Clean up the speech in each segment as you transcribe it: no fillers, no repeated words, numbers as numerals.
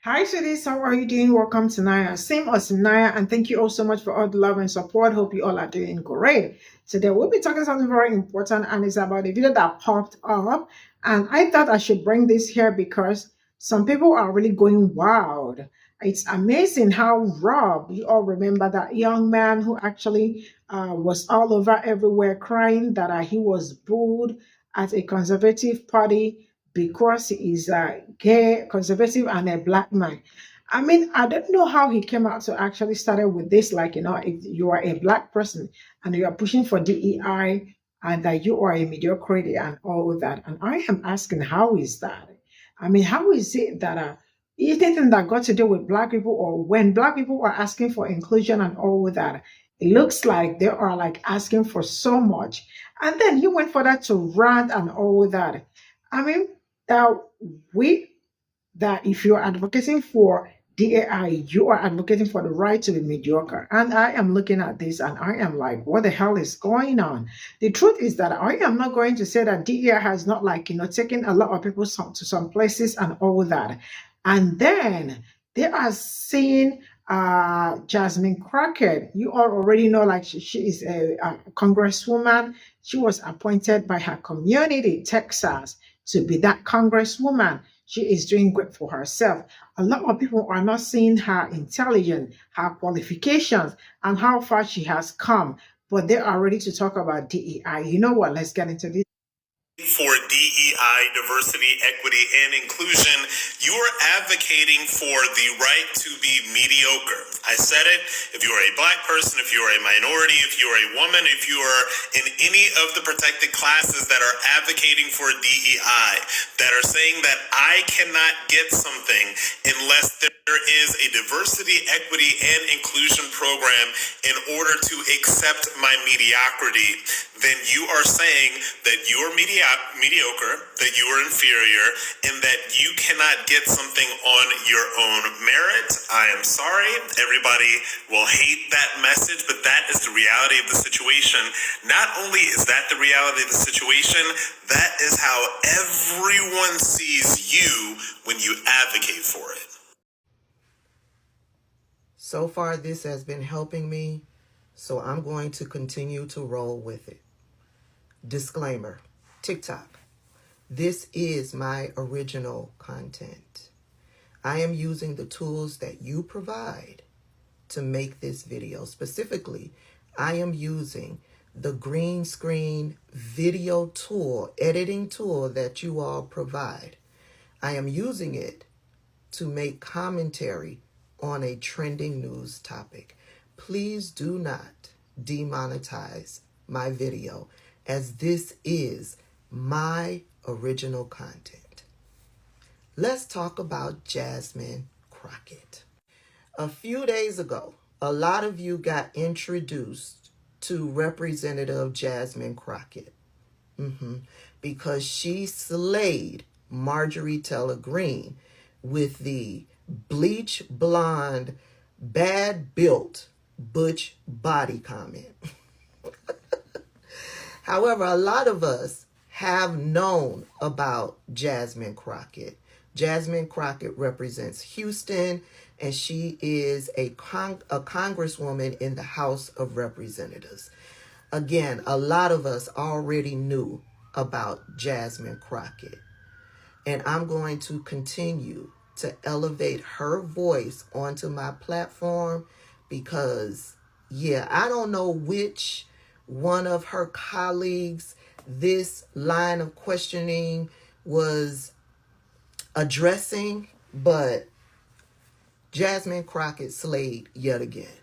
Hi, sweeties. How are you doing? Welcome to Naya. Same as Naya, and thank you all so much for all the love and support. Hope you all are doing great. Today, we'll be talking something very important, and it's about a video that popped up. And I thought I should bring this here because some people are really going wild. It's amazing how Rob, you all remember that young man who actually was all over everywhere crying that he was booed at a conservative party because he is a gay, conservative, and a black man. I mean, I don't know how he came out to actually started with this. Like, if you are a black person and you are pushing for DEI and that you are a mediocrity and all that. And I am asking, how is that? I mean, how is it that anything that got to do with black people or when black people are asking for inclusion and all that, it looks like they are like asking for so much. And then he went further to rant and all that. I mean, that we that if you're advocating for DAI, you are advocating for the right to be mediocre. And I am looking at this and I am like, what the hell is going on? The truth is that I am not going to say that DAI has not taken a lot of people to some places and all that. And then they are saying Jasmine Crockett. You all already know, like she is a congresswoman. She was appointed by her community, Texas, to be that congresswoman. She is doing great for herself. A lot of people are not seeing her intelligence, her qualifications, and how far she has come, but they are ready to talk about DEI. You know what? Let's get into this. For DEI, diversity, equity, and inclusion, you are advocating for the right to be mediocre. I said it. If you are a black person, if you are a minority, if you are a woman, if you are in any of the protected classes that are advocating for DEI, that are saying that I cannot get something unless there is a diversity, equity, and inclusion program in order to accept my mediocrity, then you are saying that you are mediocre, that you are inferior, and that you cannot get something on your own merit. I am sorry. Everybody will hate that message, but that is the reality of the situation. Not only is that the reality of the situation, that is how everyone sees you when you advocate for it. So far, this has been helping me, so I'm going to continue to roll with it. Disclaimer, TikTok. This is my original content. I am using the tools that you provide to make this video. Specifically, I am using the green screen video tool, editing tool that you all provide. I am using it to make commentary on a trending news topic. Please do not demonetize my video, as this is my original content. Let's talk about Jasmine Crockett. A few days ago, a lot of you got introduced to Representative Jasmine Crockett because she slayed Marjorie Taylor Greene with the bleach blonde, bad built butch body comment. However, a lot of us have known about Jasmine Crockett. Jasmine Crockett represents Houston, and she is a congresswoman in the House of Representatives. Again, a lot of us already knew about Jasmine Crockett. And I'm going to continue to elevate her voice onto my platform because, I don't know which one of her colleagues this line of questioning was addressing, but Jasmine Crockett slayed yet again.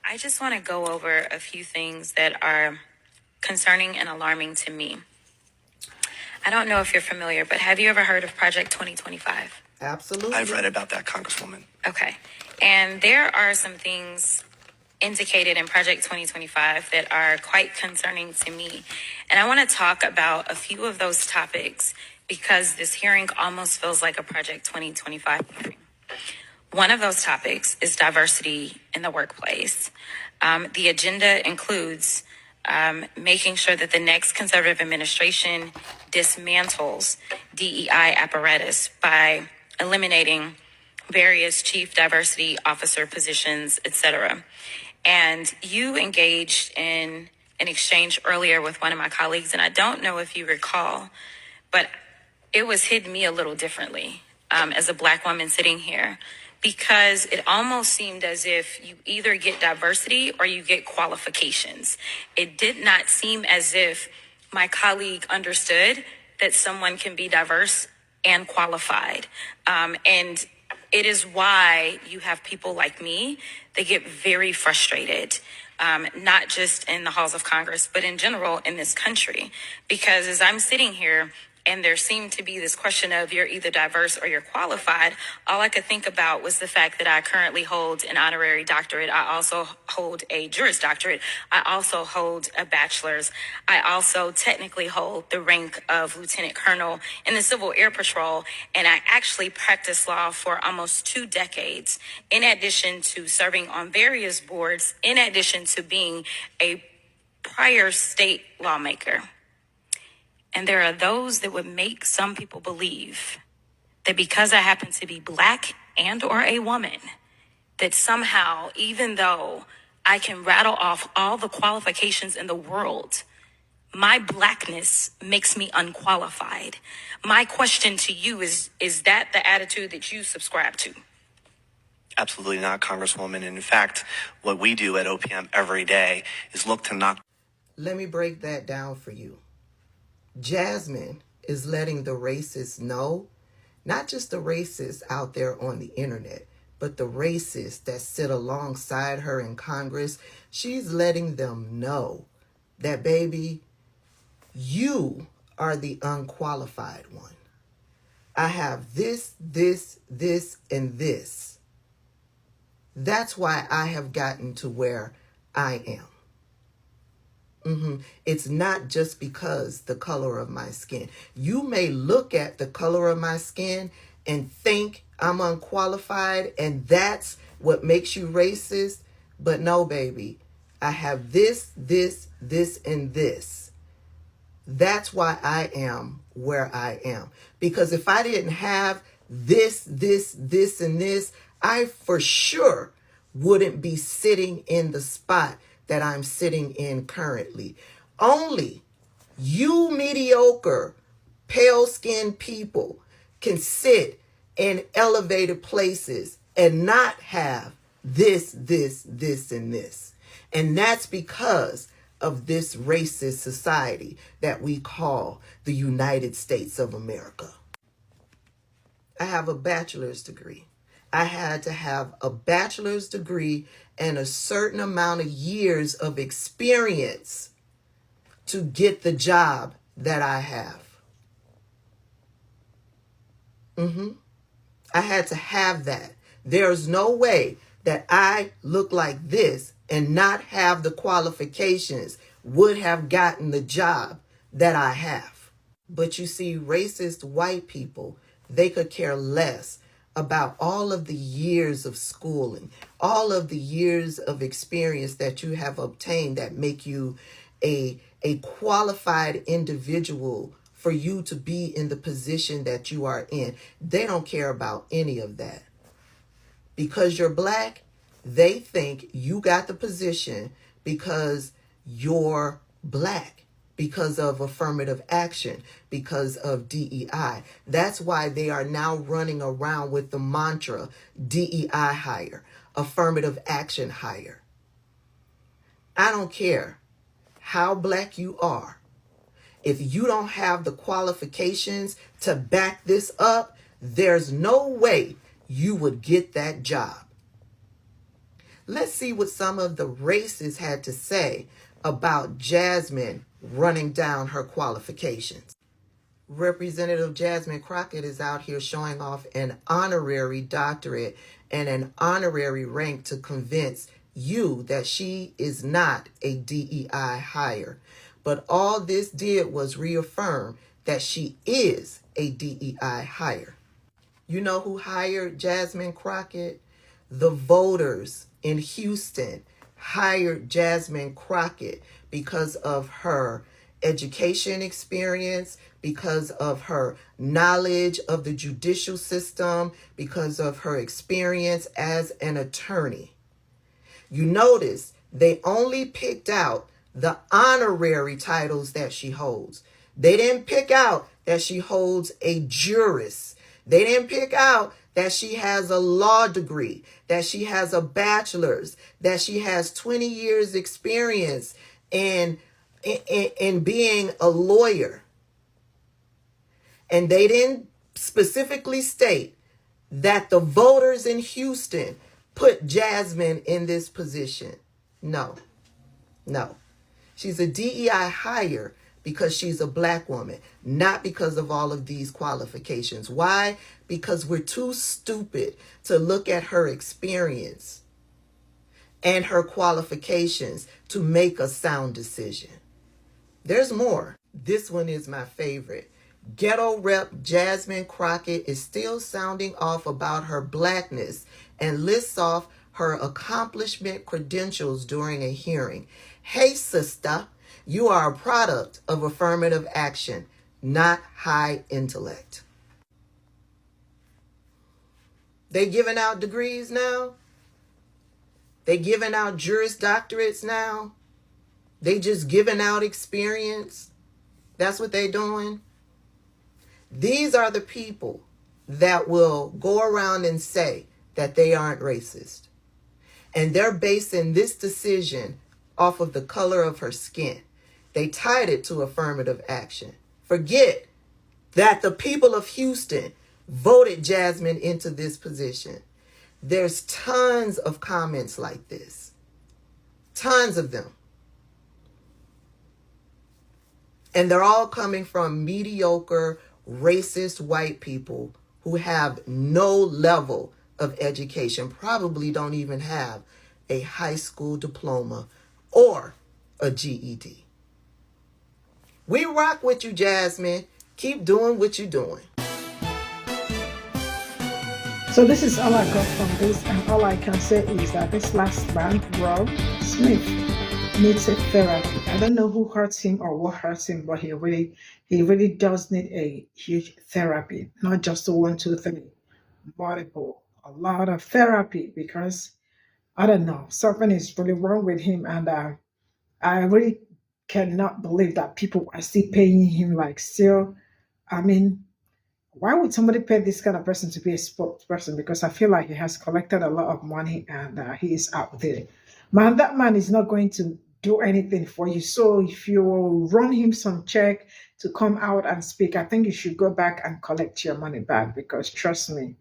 I just want to go over a few things that are concerning and alarming to me. I don't know if you're familiar, but have you ever heard of Project 2025? Absolutely. I've read about that, Congresswoman. Okay. And there are some things indicated in Project 2025 that are quite concerning to me. And I want to talk about a few of those topics because this hearing almost feels like a Project 2025 hearing. One of those topics is diversity in the workplace. The agenda includes making sure that the next conservative administration dismantles DEI apparatus by eliminating various chief diversity officer positions, etc. And you engaged in an exchange earlier with one of my colleagues, and I don't know if you recall, but it was hitting me a little differently as a Black woman sitting here, because it almost seemed as if you either get diversity or you get qualifications. It did not seem as if my colleague understood that someone can be diverse and qualified. And it is why you have people like me that get very frustrated, not just in the halls of Congress, but in general in this country. Because as I'm sitting here and there seemed to be this question of you're either diverse or you're qualified, all I could think about was the fact that I currently hold an honorary doctorate. I also hold a Juris Doctorate. I also hold a bachelor's. I also technically hold the rank of Lieutenant Colonel in the Civil Air Patrol. And I actually practiced law for almost 2 decades, in addition to serving on various boards, in addition to being a prior state lawmaker. And there are those that would make some people believe that because I happen to be Black and or a woman, that somehow, even though I can rattle off all the qualifications in the world, my Blackness makes me unqualified. My question to you is that the attitude that you subscribe to? Absolutely not, Congresswoman. And in fact, what we do at OPM every day is look to knock. Let me break that down for you. Jasmine is letting the racists know, not just the racists out there on the internet, but the racists that sit alongside her in Congress. She's letting them know that, baby, you are the unqualified one. I have this, and this. That's why I have gotten to where I am. It's not just because the color of my skin. You may look at the color of my skin and think I'm unqualified, and that's what makes you racist. But no, baby, I have this, and this. That's why I am where I am. Because if I didn't have this, and this, I for sure wouldn't be sitting in the spot that I'm sitting in currently. Only you mediocre, pale-skinned people can sit in elevated places and not have this, and this. And that's because of this racist society that we call the United States of America. I have a bachelor's degree. I had to have a bachelor's degree and a certain amount of years of experience to get the job that I have. I had to have that. There's no way that I look like this and not have the qualifications would have gotten the job that I have. But you see, racist white people, they could care less about all of the years of schooling, all of the years of experience that you have obtained that make you a qualified individual for you to be in the position that you are in. They don't care about any of that. Because you're Black, they think you got the position because you're Black, because of affirmative action, because of DEI. That's why they are now running around with the mantra, DEI hire, affirmative action hire. I don't care how Black you are. If you don't have the qualifications to back this up, there's no way you would get that job. Let's see what some of the racists had to say about Jasmine running down her qualifications. Representative Jasmine Crockett is out here showing off an honorary doctorate and an honorary rank to convince you that she is not a DEI hire. But all this did was reaffirm that she is a DEI hire. You know who hired Jasmine Crockett? The voters in Houston hired Jasmine Crockett because of her education experience, because of her knowledge of the judicial system, because of her experience as an attorney. You notice they only picked out the honorary titles that she holds. They didn't pick out that she holds a juris. They didn't pick out that she has a law degree, that she has a bachelor's, that she has 20 years experience in being a lawyer. And they didn't specifically state that the voters in Houston put Jasmine in this position. No. She's a DEI hire because she's a black woman, not because of all of these qualifications. Why? Because we're too stupid to look at her experience and her qualifications to make a sound decision. There's more. This one is my favorite. Ghetto Rep Jasmine Crockett is still sounding off about her blackness and lists off her accomplishment credentials during a hearing. Hey, sister, you are a product of affirmative action, not high intellect. They giving out degrees now? They giving out Juris Doctorates now? They just giving out experience? That's what they doing? These are the people that will go around and say that they aren't racist. And they're basing this decision off of the color of her skin. They tied it to affirmative action. Forget that the people of Houston voted Jasmine into this position. There's tons of comments like this. Tons of them. And they're all coming from mediocre, racist white people who have no level of education, probably don't even have a high school diploma or a GED. We rock with you, Jasmine. Keep doing what you're doing. So this is all I got from this, and all I can say is that this last man, Rob Smith, needs a therapy. I don't know who hurts him or what hurts him, but he really does need a huge therapy, not just 1, 2, 3, multiple, a lot of therapy, because I don't know, something is really wrong with him, and I really cannot believe that people are still paying him I mean, why would somebody pay this kind of person to be a spokesperson? Because I feel like he has collected a lot of money and he is out there. Man, that man is not going to do anything for you. So if you run him some check to come out and speak, I think you should go back and collect your money back, because trust me,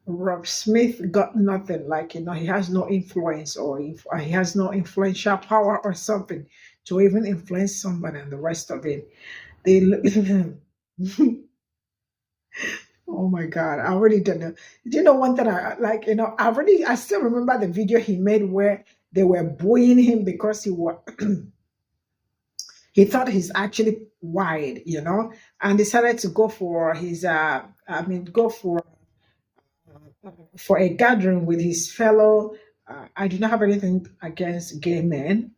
Rob Smith got nothing. He has no influence, or he has no influential power or something to even influence somebody, and the rest of it. Oh my God, I really don't know. Do you know one thing I still remember the video he made where they were bullying him because he thought he's actually white, and decided to go for for a gathering with his fellow. I do not have anything against gay men.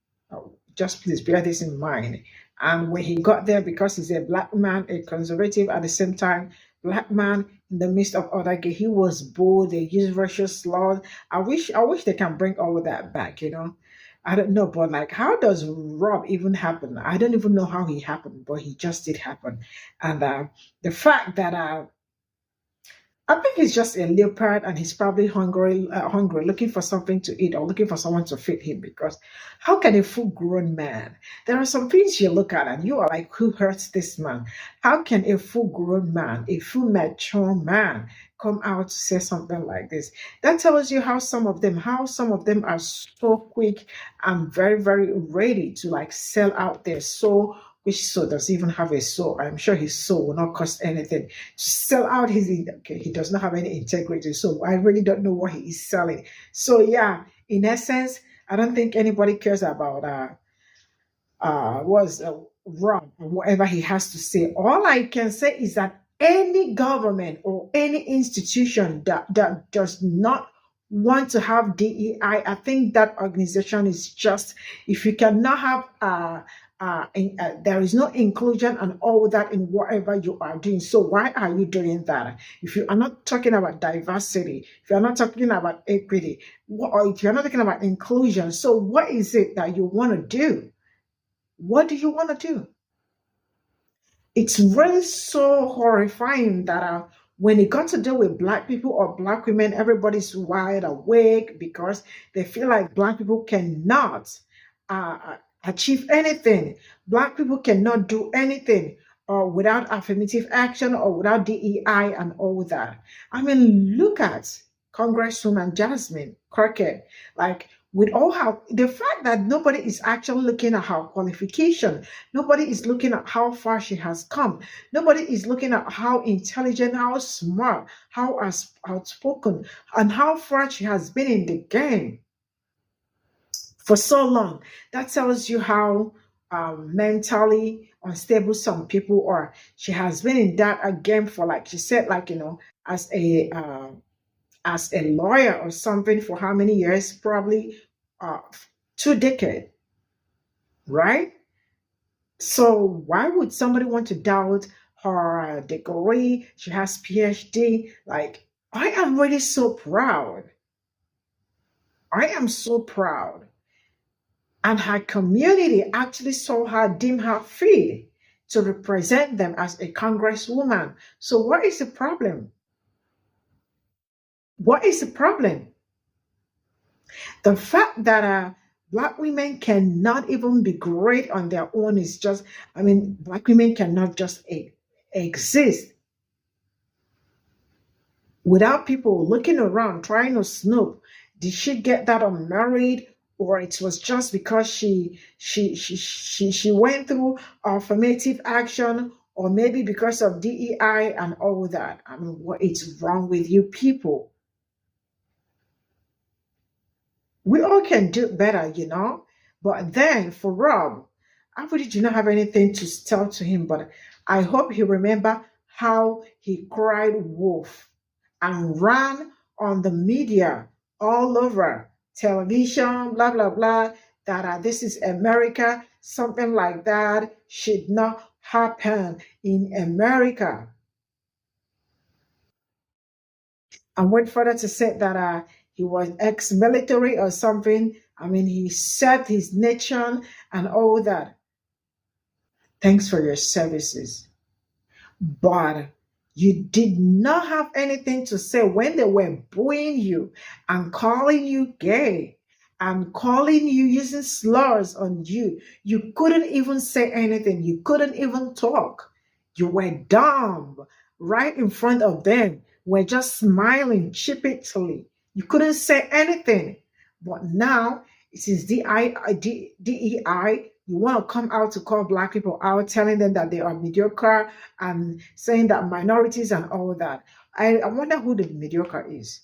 Just please bear this in mind. And when he got there, because he's a black man, a conservative, at the same time, black man in the midst of other gay, he was bold. They used racial slurs. I wish they can bring all of that back. I don't know, but how does Rob even happen? I don't even know how he happened, but he just did happen. And the fact that I think he's just a leopard, and he's probably hungry, looking for something to eat or looking for someone to feed him. Because how can a full-grown man? There are some things you look at and you are like, who hurts this man? How can a full-grown man, a full mature man, come out to say something like this? That tells you how some of them are so quick and very, very ready to sell out their soul. Which soul does even have a soul? I'm sure his soul will not cost anything. To sell out he does not have any integrity. So I really don't know what he is selling. So yeah, in essence, I don't think anybody cares about Rob or whatever he has to say. All I can say is that any government or any institution that does not want to have DEI, I think that organization is just, if you cannot have there is no inclusion and all that in whatever you are doing. So why are you doing that? If you are not talking about diversity, if you're not talking about equity, or if you're not talking about inclusion, so what is it that you want to do? What do you want to do? It's really so horrifying that when it got to do with Black people or Black women, everybody's wide awake because they feel like Black people cannot uh, achieve anything. Black people cannot do anything without affirmative action or without DEI and all that. I mean, look at Congresswoman Jasmine Crockett. Like, with all her, the fact that nobody is actually looking at her qualification, nobody is looking at how far she has come, nobody is looking at how intelligent, how smart, how outspoken, and how far she has been in the game for so long. That tells you how mentally unstable some people are. She has been in that game for, like she said, like, as a lawyer or something for how many years? Probably 2 decades, right? So why would somebody want to doubt her degree? She has PhD. Like, I am really so proud. I am so proud. And her community actually saw her deem her fit to represent them as a congresswoman. So what is the problem? What is the problem? The fact that Black women cannot even be great on their own is just, I mean, Black women cannot just exist without people looking around trying to snoop. Did she get that unmarried, or it was just because she went through affirmative action, or maybe because of DEI and all that? I mean, what is wrong with you people? We all can do better, But then for Rob, I really do not have anything to tell to him, but I hope he remember how he cried wolf and ran on the media all over television, blah, blah, blah, that this is America, something like that should not happen in America. And went further to say that he was ex-military or something. I mean, he served his nation and all that. Thanks for your services. But you did not have anything to say when they were booing you and calling you gay and calling you, using slurs on you. You couldn't even say anything. You couldn't even talk. You were dumb right in front of them. We're just smiling cheaply. You couldn't say anything. But now it is DEI. You want to come out to call Black people out, telling them that they are mediocre and saying that minorities and all that. I wonder who the mediocre is,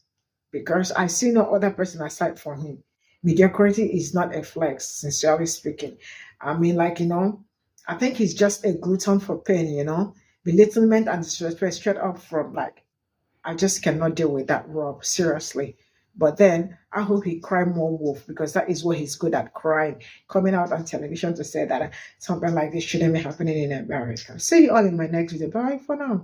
because I see no other person aside from him. Mediocrity is not a flex, sincerely speaking. I mean, like, I think he's just a glutton for pain, belittlement and disrespect straight up from, like, I just cannot deal with that, Rob, seriously. But then I hope he cry more wolf, because that is what he's good at, crying, coming out on television to say that something like this shouldn't be happening in America. See you all in my next video. Bye for now.